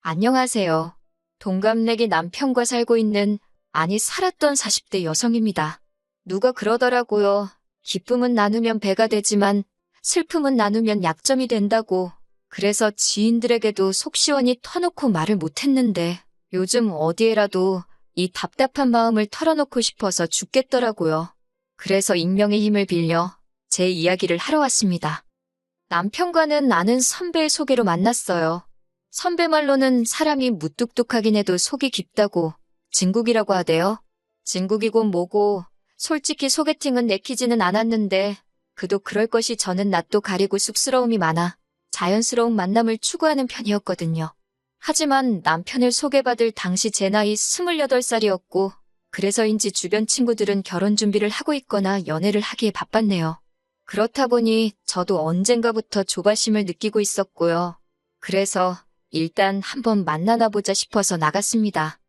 안녕하세요. 동갑내기 남편과 살고 있는, 아니 살았던 40대 여성입니다. 누가 그러더라고요. 기쁨은 나누면 배가 되지만 슬픔은 나누면 약점이 된다고. 그래서 지인들에게도 속 시원히 터놓고 말을 못했는데 요즘 어디에라도 이 답답한 마음을 털어놓고 싶어서 죽겠더라고요. 그래서 익명의 힘을 빌려 제 이야기를 하러 왔습니다. 남편과는 아는 선배의 소개로 만났어요. 선배 말로는 사람이 무뚝뚝하긴 해도 속이 깊다고 진국이라고 하대요. 진국이고 뭐고 솔직히 소개팅은 내키지는 않았는데 그도 그럴 것이 저는 낯도 가리고 쑥스러움이 많아 자연스러운 만남을 추구하는 편이었거든요. 하지만 남편을 소개받을 당시 제 나이 28살이었고 그래서인지 주변 친구들은 결혼 준비를 하고 있거나 연애를 하기에 바빴네요. 그렇다 보니 저도 언젠가부터 조바심을 느끼고 있었고요. 그래서 일단 한번 만나나 보자 싶어서 나갔습니다.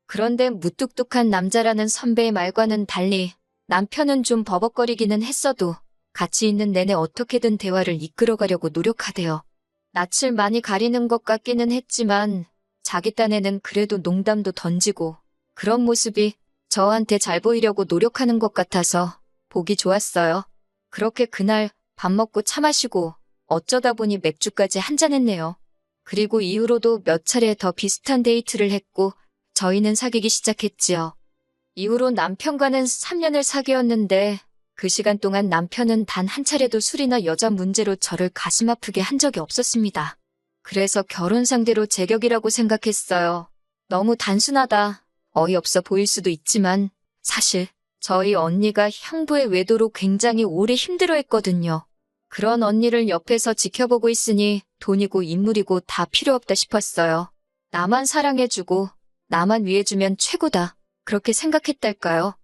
그런데 무뚝뚝한 남자라는 선배의 말과는 달리 남편은 좀 버벅거리기는 했어도 같이 있는 내내 어떻게든 대화를 이끌어가려고 노력하대요. 낯을 많이 가리는 것 같기는 했지만 자기 딴에는 그래도 농담도 던지고 그런 모습이 저한테 잘 보이려고 노력하는 것 같아서 보기 좋았어요. 그렇게 그날 밥 먹고 차 마시고 어쩌다 보니 맥주까지 한잔했네요. 그리고 이후로도 몇 차례 더 비슷한 데이트를 했고 저희는 사귀기 시작했지요. 이후로 남편과는 3년을 사귀었는데 그 시간 동안 남편은 단 한 차례도 술이나 여자 문제로 저를 가슴 아프게 한 적이 없었습니다. 그래서 결혼 상대로 제격이라고 생각했어요. 너무 단순하다, 어이없어 보일 수도 있지만 사실 저희 언니가 형부의 외도로 굉장히 오래 힘들어했거든요. 그런 언니를 옆에서 지켜보고 있으니 돈이고 인물이고 다 필요 없다 싶었어요. 나만 사랑해주고 나만 위해주면 최고다. 그렇게 생각했달까요?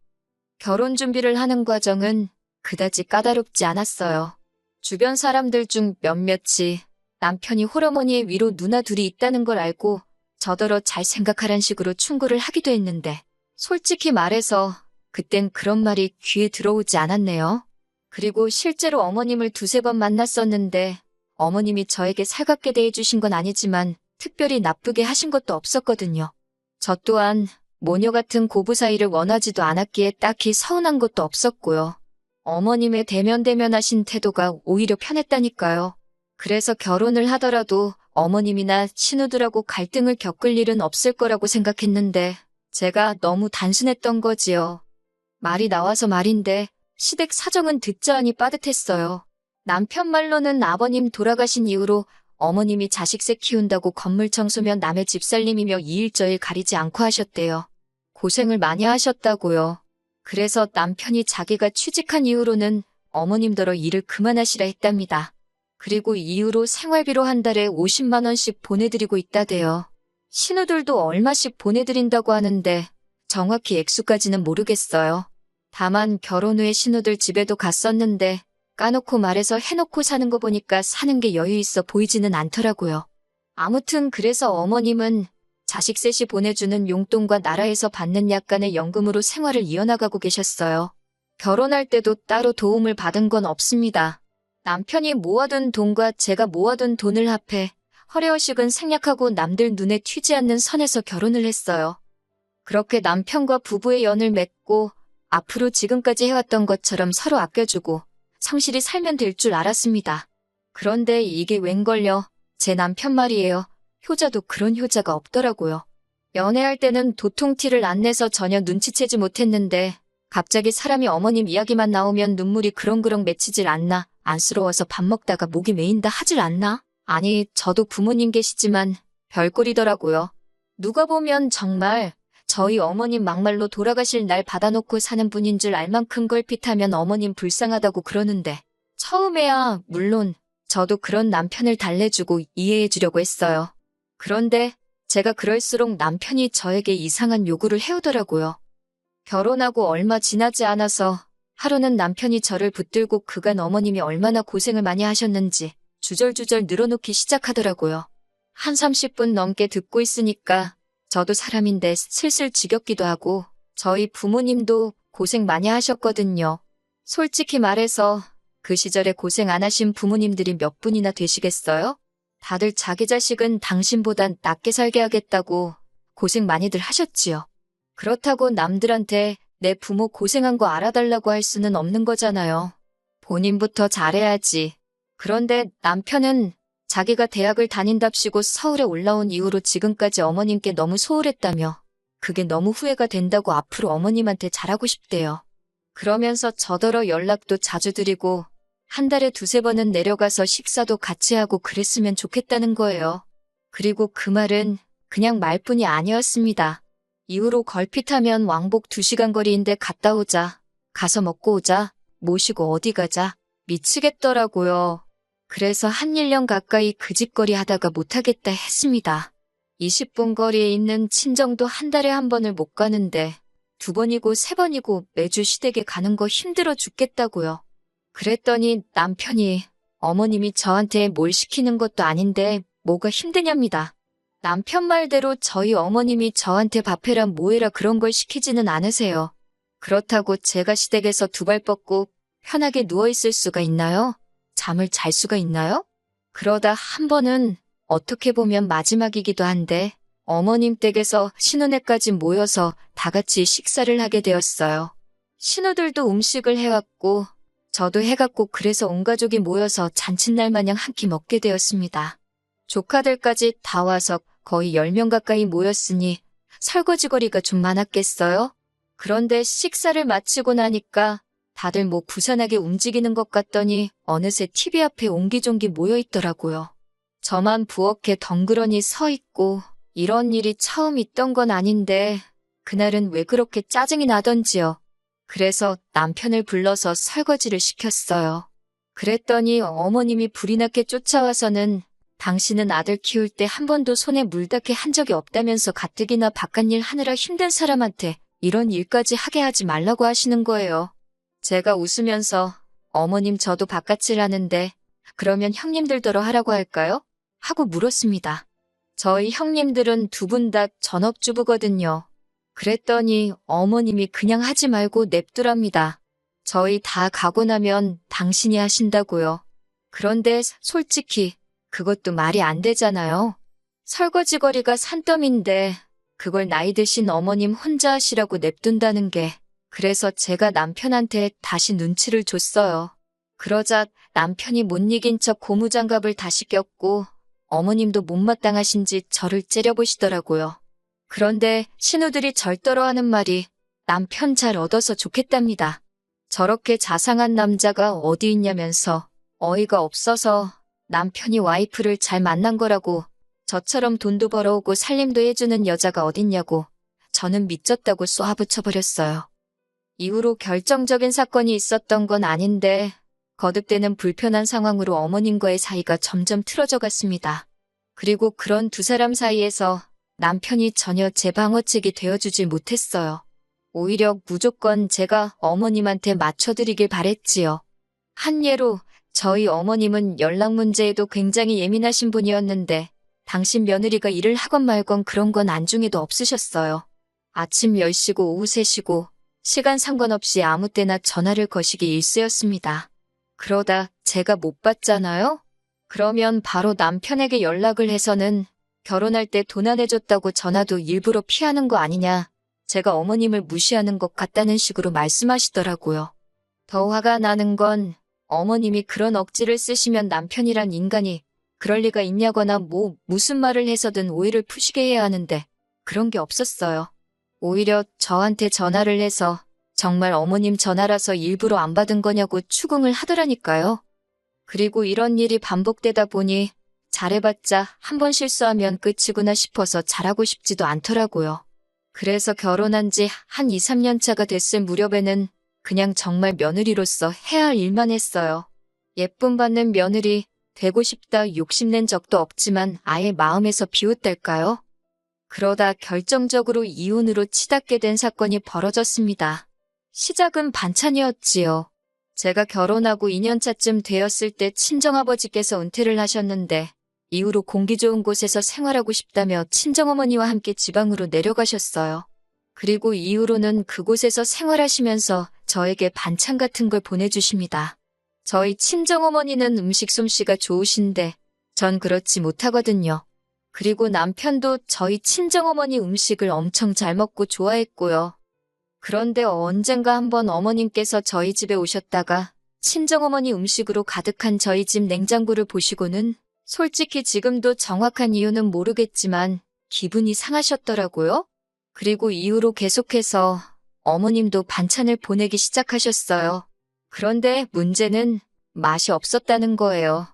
결혼 준비를 하는 과정은 그다지 까다롭지 않았어요. 주변 사람들 중 몇몇이 남편이 홀어머니의 위로 누나 둘이 있다는 걸 알고 저더러 잘 생각하란 식으로 충고를 하기도 했는데 솔직히 말해서 그땐 그런 말이 귀에 들어오지 않았네요. 그리고 실제로 어머님을 두세 번 만났었는데 어머님이 저에게 살갑게 대해주신 건 아니지만 특별히 나쁘게 하신 것도 없었거든요. 저 또한 모녀 같은 고부 사이를 원하지도 않았기에 딱히 서운한 것도 없었고요. 어머님의 대면대면하신 태도가 오히려 편했다니까요. 그래서 결혼을 하더라도 어머님이나 신우들하고 갈등을 겪을 일은 없을 거라고 생각했는데 제가 너무 단순했던 거지요. 말이 나와서 말인데 시댁 사정은 듣자 하니 빠듯했어요. 남편 말로는 아버님 돌아가신 이후로 어머님이 자식새 키운다고 건물 청소면 남의 집살림이며 이일저일 가리지 않고 하셨대요. 고생을 많이 하셨다고요. 그래서 남편이 자기가 취직한 이후로는 어머님더러 일을 그만하시라 했답니다. 그리고 이후로 생활비로 한 달에 50만 원씩 보내드리고 있다대요. 신우들도 얼마씩 보내드린다고 하는데 정확히 액수까지는 모르겠어요. 다만 결혼 후에 신우들 집에도 갔었는데 까놓고 말해서 해놓고 사는 거 보니까 사는 게 여유 있어 보이지는 않더라고요. 아무튼 그래서 어머님은 자식 셋이 보내주는 용돈과 나라에서 받는 약간의 연금으로 생활을 이어나가고 계셨어요. 결혼할 때도 따로 도움을 받은 건 없습니다. 남편이 모아둔 돈과 제가 모아둔 돈을 합해 허례허식은 생략하고 남들 눈에 튀지 않는 선에서 결혼을 했어요. 그렇게 남편과 부부의 연을 맺고 앞으로 지금까지 해왔던 것처럼 서로 아껴주고 성실히 살면 될 줄 알았습니다. 그런데 이게 웬걸요? 제 남편 말이에요. 효자도 그런 효자가 없더라고요. 연애할 때는 도통 티를 안 내서 전혀 눈치채지 못했는데 갑자기 사람이 어머님 이야기만 나오면 눈물이 그렁그렁 맺히질 않나, 안쓰러워서 밥 먹다가 목이 메인다 하질 않나? 아니, 저도 부모님 계시지만 별꼴이더라고요. 누가 보면 정말 저희 어머님 막말로 돌아가실 날 받아놓고 사는 분인 줄 알 만큼 걸핏하면 어머님 불쌍하다고 그러는데 처음에야 물론 저도 그런 남편을 달래주고 이해해주려고 했어요. 그런데 제가 그럴수록 남편이 저에게 이상한 요구를 해오더라고요. 결혼하고 얼마 지나지 않아서 하루는 남편이 저를 붙들고 그간 어머님이 얼마나 고생을 많이 하셨는지 주절주절 늘어놓기 시작하더라고요. 한 30분 넘게 듣고 있으니까 저도 사람인데 슬슬 지겹기도 하고 저희 부모님도 고생 많이 하셨거든요. 솔직히 말해서 그 시절에 고생 안 하신 부모님들이 몇 분이나 되시겠어요? 다들 자기 자식은 당신보단 낫게 살게 하겠다고 고생 많이들 하셨지요. 그렇다고 남들한테 내 부모 고생한 거 알아달라고 할 수는 없는 거잖아요. 본인부터 잘해야지. 그런데 남편은 자기가 대학을 다닌답시고 서울에 올라온 이후로 지금까지 어머님께 너무 소홀했다며 그게 너무 후회가 된다고 앞으로 어머님한테 잘하고 싶대요. 그러면서 저더러 연락도 자주 드리고 한 달에 두세 번은 내려가서 식사도 같이 하고 그랬으면 좋겠다는 거예요. 그리고 그 말은 그냥 말뿐이 아니었습니다. 이후로 걸핏하면 왕복 2시간 거리인데 갔다 오자, 가서 먹고 오자, 모시고 어디 가자, 미치겠더라고요. 그래서 한 1년 가까이 그 집거리 하다가 못하겠다 했습니다. 20분 거리에 있는 친정도 한 달에 한 번을 못 가는데 2번이고 3번이고 매주 시댁에 가는 거 힘들어 죽겠다고요. 그랬더니 남편이 어머님이 저한테 뭘 시키는 것도 아닌데 뭐가 힘드냐입니다. 남편 말대로 저희 어머님이 저한테 밥해라 뭐해라 그런 걸 시키지는 않으세요. 그렇다고 제가 시댁에서 2발 뻗고 편하게 누워있을 수가 있나요? 잠을 잘 수가 있나요? 그러다 한 번은 어떻게 보면 마지막이기도 한데 어머님 댁에서 신혼회까지 모여서 다 같이 식사를 하게 되었어요. 신우들도 음식을 해왔고 저도 해갔고 그래서 온 가족이 모여서 잔칫날 마냥 한 끼 먹게 되었습니다. 조카들까지 다 와서 거의 10명 가까이 모였으니 설거지거리가 좀 많았겠어요? 그런데 식사를 마치고 나니까 다들 뭐 부산하게 움직이는 것 같더니 어느새 TV 앞에 옹기종기 모여 있더라고요. 저만 부엌에 덩그러니 서 있고 이런 일이 처음 있던 건 아닌데 그날은 왜 그렇게 짜증이 나던지요. 그래서 남편을 불러서 설거지를 시켰어요. 그랬더니 어머님이 불이 나게 쫓아와서는 당신은 아들 키울 때 한 번도 손에 물 닿게 한 적이 없다면서 가뜩이나 바깥일 하느라 힘든 사람한테 이런 일까지 하게 하지 말라고 하시는 거예요. 제가 웃으면서 어머님 저도 바깥일 하는데 그러면 형님들더러 하라고 할까요? 하고 물었습니다. 저희 형님들은 2분 다 전업주부거든요. 그랬더니 어머님이 그냥 하지 말고 냅두랍니다. 저희 다 가고 나면 당신이 하신다고요. 그런데 솔직히 그것도 말이 안 되잖아요. 설거지거리가 산더미인데 그걸 나이 드신 어머님 혼자 하시라고 냅둔다는 게 그래서 제가 남편한테 다시 눈치를 줬어요. 그러자 남편이 못 이긴 척 고무장갑을 다시 꼈고 어머님도 못마땅하신지 저를 째려보시더라고요. 그런데 신우들이 절더러 하는 말이 남편 잘 얻어서 좋겠답니다. 저렇게 자상한 남자가 어디 있냐면서 어이가 없어서 남편이 와이프를 잘 만난 거라고 저처럼 돈도 벌어오고 살림도 해주는 여자가 어딨냐고 저는 미쳤다고 쏘아붙여버렸어요. 이후로 결정적인 사건이 있었던 건 아닌데 거듭되는 불편한 상황으로 어머님과의 사이가 점점 틀어져 갔습니다. 그리고 그런 2사람 사이에서 남편이 전혀 제 방어책이 되어주질 못했어요. 오히려 무조건 제가 어머님한테 맞춰드리길 바랬지요. 한 예로 저희 어머님은 연락 문제에도 굉장히 예민하신 분이었는데 당신 며느리가 일을 하건 말건 그런 건 안중에도 없으셨어요. 아침 10시고 오후 3시고 시간 상관없이 아무 때나 전화를 거시기 일쑤였습니다. 그러다 제가 못 받잖아요? 그러면 바로 남편에게 연락을 해서는 결혼할 때 돈 안 해줬다고 전화도 일부러 피하는 거 아니냐. 제가 어머님을 무시하는 것 같다는 식으로 말씀하시더라고요. 더 화가 나는 건 어머님이 그런 억지를 쓰시면 남편이란 인간이 그럴 리가 있냐거나 무슨 말을 해서든 오해를 푸시게 해야 하는데 그런 게 없었어요. 오히려 저한테 전화를 해서 정말 어머님 전화라서 일부러 안 받은 거냐고 추궁을 하더라니까요. 그리고 이런 일이 반복되다 보니 잘해봤자 한 번 실수하면 끝이구나 싶어서 잘하고 싶지도 않더라고요. 그래서 결혼한 지 한 2, 3년 차가 됐을 무렵에는 그냥 정말 며느리로서 해야 할 일만 했어요. 예쁨 받는 며느리 되고 싶다 욕심낸 적도 없지만 아예 마음에서 비웃달까요? 그러다 결정적으로 이혼으로 치닫게 된 사건이 벌어졌습니다. 시작은 반찬이었지요. 제가 결혼하고 2년차쯤 되었을 때 친정아버지께서 은퇴를 하셨는데 이후로 공기 좋은 곳에서 생활하고 싶다며 친정어머니와 함께 지방으로 내려가셨어요. 그리고 이후로는 그곳에서 생활하시면서 저에게 반찬 같은 걸 보내주십니다. 저희 친정어머니는 음식 솜씨가 좋으신데 전 그렇지 못하거든요. 그리고 남편도 저희 친정어머니 음식을 엄청 잘 먹고 좋아했고요. 그런데 언젠가 한번 어머님께서 저희 집에 오셨다가 친정어머니 음식으로 가득한 저희 집 냉장고를 보시고는 솔직히 지금도 정확한 이유는 모르겠지만 기분이 상하셨더라고요. 그리고 이후로 계속해서 어머님도 반찬을 보내기 시작하셨어요. 그런데 문제는 맛이 없었다는 거예요.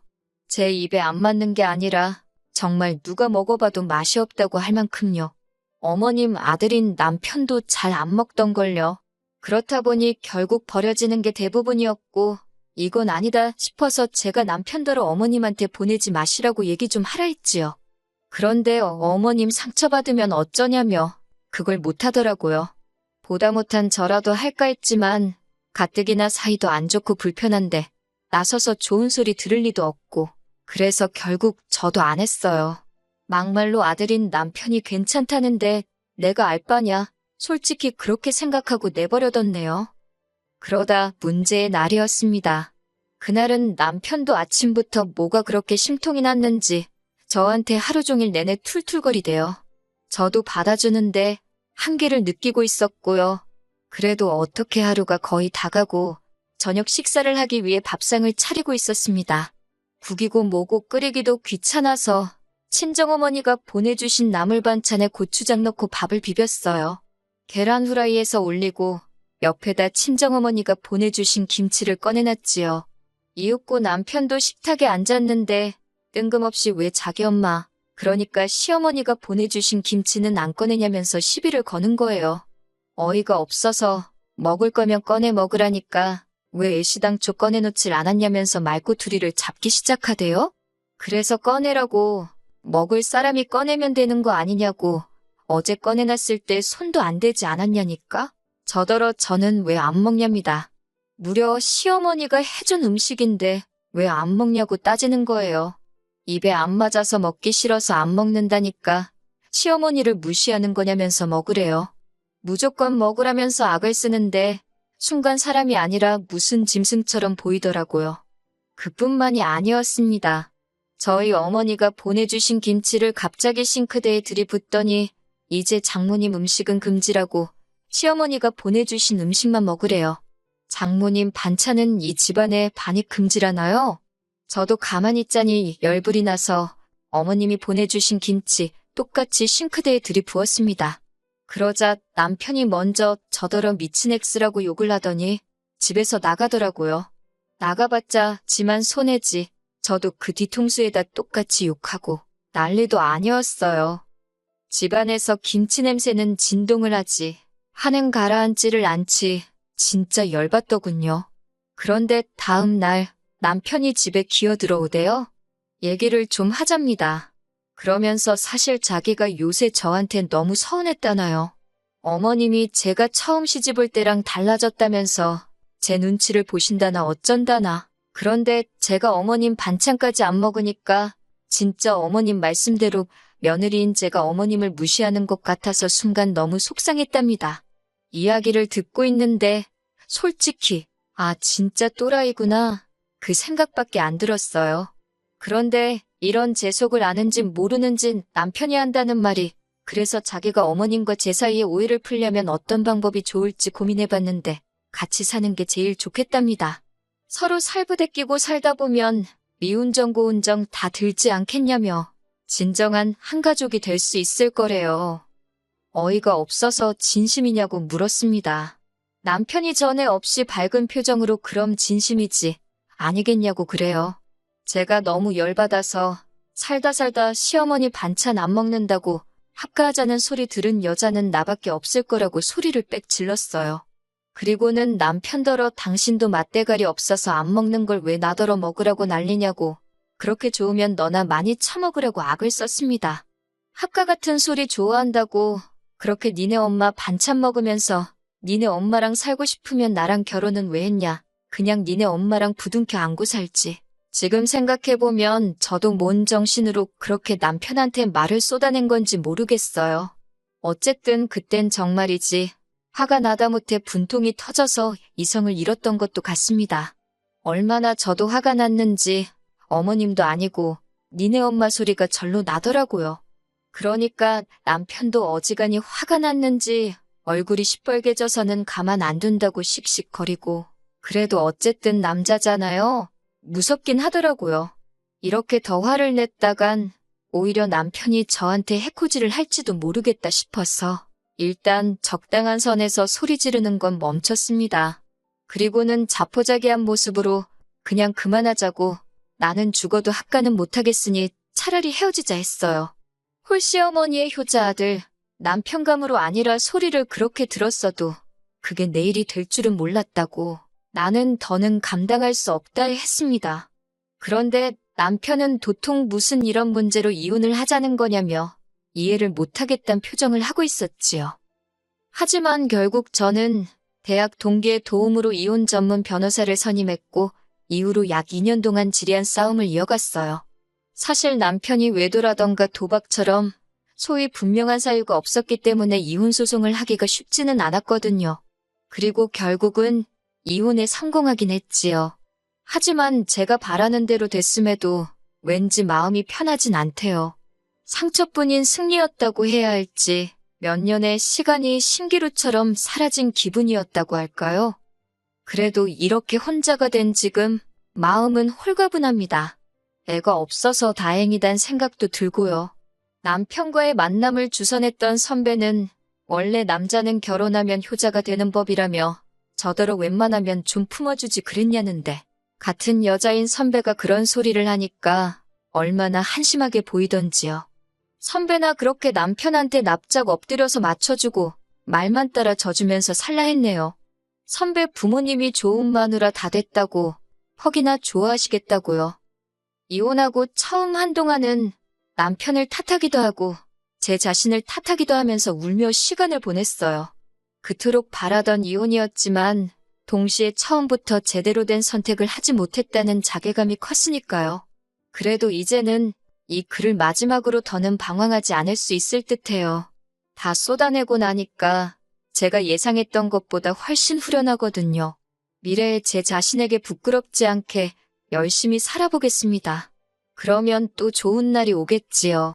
제 입에 안 맞는 게 아니라 정말 누가 먹어봐도 맛이 없다고 할 만큼요. 어머님 아들인 남편도 잘 안 먹던걸요. 그렇다 보니 결국 버려지는 게 대부분이었고 이건 아니다 싶어서 제가 남편더러 어머님한테 보내지 마시라고 얘기 좀 하라 했지요. 그런데 어머님 상처받으면 어쩌냐며 그걸 못하더라고요. 보다 못한 저라도 할까 했지만 가뜩이나 사이도 안 좋고 불편한데 나서서 좋은 소리 들을 리도 없고 그래서 결국 저도 안 했어요. 막말로 아들인 남편이 괜찮다는데 내가 알 바냐 솔직히 그렇게 생각하고 내버려뒀네요. 그러다 문제의 날이었습니다. 그날은 남편도 아침부터 뭐가 그렇게 심통이 났는지 저한테 하루 종일 내내 툴툴거리대요. 저도 받아주는데 한계를 느끼고 있었고요. 그래도 어떻게 하루가 거의 다 가고 저녁 식사를 하기 위해 밥상을 차리고 있었습니다. 국이고 뭐고 끓이기도 귀찮아서 친정어머니가 보내주신 나물 반찬에 고추장 넣고 밥을 비볐어요. 계란 후라이에서 올리고 옆에다 친정어머니가 보내주신 김치를 꺼내놨지요. 이윽고 남편도 식탁에 앉았는데 뜬금없이 왜 자기 엄마, 그러니까 시어머니가 보내주신 김치는 안 꺼내냐면서 시비를 거는 거예요. 어이가 없어서 먹을 거면 꺼내 먹으라니까 왜 애시당초 꺼내놓질 않았냐면서 말꼬투리를 잡기 시작하대요. 그래서 꺼내라고 먹을 사람이 꺼내면 되는 거 아니냐고 어제 꺼내놨을 때 손도 안 대지 않았냐니까 저더러 저는 왜 안 먹냐입니다. 무려 시어머니가 해준 음식인데 왜 안 먹냐고 따지는 거예요. 입에 안 맞아서 먹기 싫어서 안 먹는다니까 시어머니를 무시하는 거냐면서 먹으래요. 무조건 먹으라면서 악을 쓰는데 순간 사람이 아니라 무슨 짐승처럼 보이더라고요. 그뿐만이 아니었습니다. 저희 어머니가 보내주신 김치를 갑자기 싱크대에 들이붓더니 이제 장모님 음식은 금지라고 시어머니가 보내주신 음식만 먹으래요. 장모님 반찬은 이 집안에 반입 금지라나요? 저도 가만히 있자니 열불이 나서 어머님이 보내주신 김치 똑같이 싱크대에 들이부었습니다. 그러자 남편이 먼저 저더러 미친 엑스라고 욕을 하더니 집에서 나가더라고요. 나가봤자 지만 손해지. 저도 그 뒤통수에다 똑같이 욕하고 난리도 아니었어요. 집안에서 김치 냄새는 진동을 하지. 한행 가라앉지를 않지. 진짜 열받더군요. 그런데 다음 날 남편이 집에 기어들어오대요. 얘기를 좀 하잡니다. 그러면서 사실 자기가 요새 저한테 너무 서운했다나요. 어머님이 제가 처음 시집올 때랑 달라졌다면서 제 눈치를 보신다나 어쩐다나. 그런데 제가 어머님 반찬까지 안 먹으니까 진짜 어머님 말씀대로 며느리인 제가 어머님을 무시하는 것 같아서 순간 너무 속상했답니다. 이야기를 듣고 있는데 솔직히 진짜 또라이구나 그 생각밖에 안 들었어요. 그런데 이런 제 속을 아는지 모르는지 남편이 한다는 말이 그래서 자기가 어머님과 제 사이에 오해를 풀려면 어떤 방법이 좋을지 고민해봤는데 같이 사는 게 제일 좋겠답니다. 서로 살부대 끼고 살다 보면 미운정 고운정 다 들지 않겠냐며 진정한 한 가족이 될 수 있을 거래요. 어이가 없어서 진심이냐고 물었습니다. 남편이 전에 없이 밝은 표정으로 그럼 진심이지 아니겠냐고 그래요. 제가 너무 열받아서 살다 시어머니 반찬 안 먹는다고 합가하자는 소리 들은 여자는 나밖에 없을 거라고 소리를 빽 질렀어요. 그리고는 남편더러 당신도 맛대가리 없어서 안 먹는 걸 왜 나더러 먹으라고 난리냐고 그렇게 좋으면 너나 많이 처먹으라고 악을 썼습니다. 합가 같은 소리 좋아한다고 그렇게 니네 엄마 반찬 먹으면서 니네 엄마랑 살고 싶으면 나랑 결혼은 왜 했냐. 그냥 니네 엄마랑 부둥켜 안고 살지. 지금 생각해보면 저도 뭔 정신으로 그렇게 남편한테 말을 쏟아낸 건지 모르겠어요. 어쨌든 그땐 정말이지 화가 나다 못해 분통이 터져서 이성을 잃었던 것도 같습니다. 얼마나 저도 화가 났는지 어머님도 아니고 니네 엄마 소리가 절로 나더라고요. 그러니까 남편도 어지간히 화가 났는지 얼굴이 시뻘개져서는 가만 안 둔다고 씩씩거리고, 그래도 어쨌든 남자잖아요. 무섭긴 하더라고요. 이렇게 더 화를 냈다간 오히려 남편이 저한테 해코지를 할지도 모르겠다 싶어서 일단 적당한 선에서 소리 지르는 건 멈췄습니다. 그리고는 자포자기한 모습으로 그냥 그만하자고, 나는 죽어도 학가는 못하겠으니 차라리 헤어지자 했어요. 홀시어머니의 효자 아들, 남편감으로 아니라 소리를 그렇게 들었어도 그게 내일이 될 줄은 몰랐다고, 나는 더는 감당할 수 없다 했습니다. 그런데 남편은 도통 무슨 이런 문제로 이혼을 하자는 거냐며 이해를 못하겠다는 표정을 하고 있었지요. 하지만 결국 저는 대학 동기의 도움으로 이혼 전문 변호사를 선임했고, 이후로 약 2년 동안 지리한 싸움을 이어갔어요. 사실 남편이 외도라던가 도박처럼 소위 분명한 사유가 없었기 때문에 이혼 소송을 하기가 쉽지는 않았거든요. 그리고 결국은 이혼에 성공하긴 했지요. 하지만 제가 바라는 대로 됐음에도 왠지 마음이 편하진 않대요. 상처뿐인 승리였다고 해야 할지, 몇 년의 시간이 신기루처럼 사라진 기분이었다고 할까요? 그래도 이렇게 혼자가 된 지금 마음은 홀가분합니다. 애가 없어서 다행이란 생각도 들고요. 남편과의 만남을 주선했던 선배는 원래 남자는 결혼하면 효자가 되는 법이라며 저더러 웬만하면 좀 품어주지 그랬냐는데, 같은 여자인 선배가 그런 소리를 하니까 얼마나 한심하게 보이던지요. 선배나 그렇게 남편한테 납작 엎드려서 맞춰주고 말만 따라 져주면서 살라 했네요. 선배 부모님이 좋은 마누라 다 됐다고 퍽이나 좋아하시겠다고요. 이혼하고 처음 한동안은 남편을 탓하기도 하고 제 자신을 탓하기도 하면서 울며 시간을 보냈어요. 그토록 바라던 이혼이었지만 동시에 처음부터 제대로 된 선택을 하지 못했다는 자괴감이 컸으니까요. 그래도 이제는 이 글을 마지막으로 더는 방황하지 않을 수 있을 듯해요. 다 쏟아내고 나니까 제가 예상했던 것보다 훨씬 후련하거든요. 미래에 제 자신에게 부끄럽지 않게 열심히 살아보겠습니다. 그러면 또 좋은 날이 오겠지요.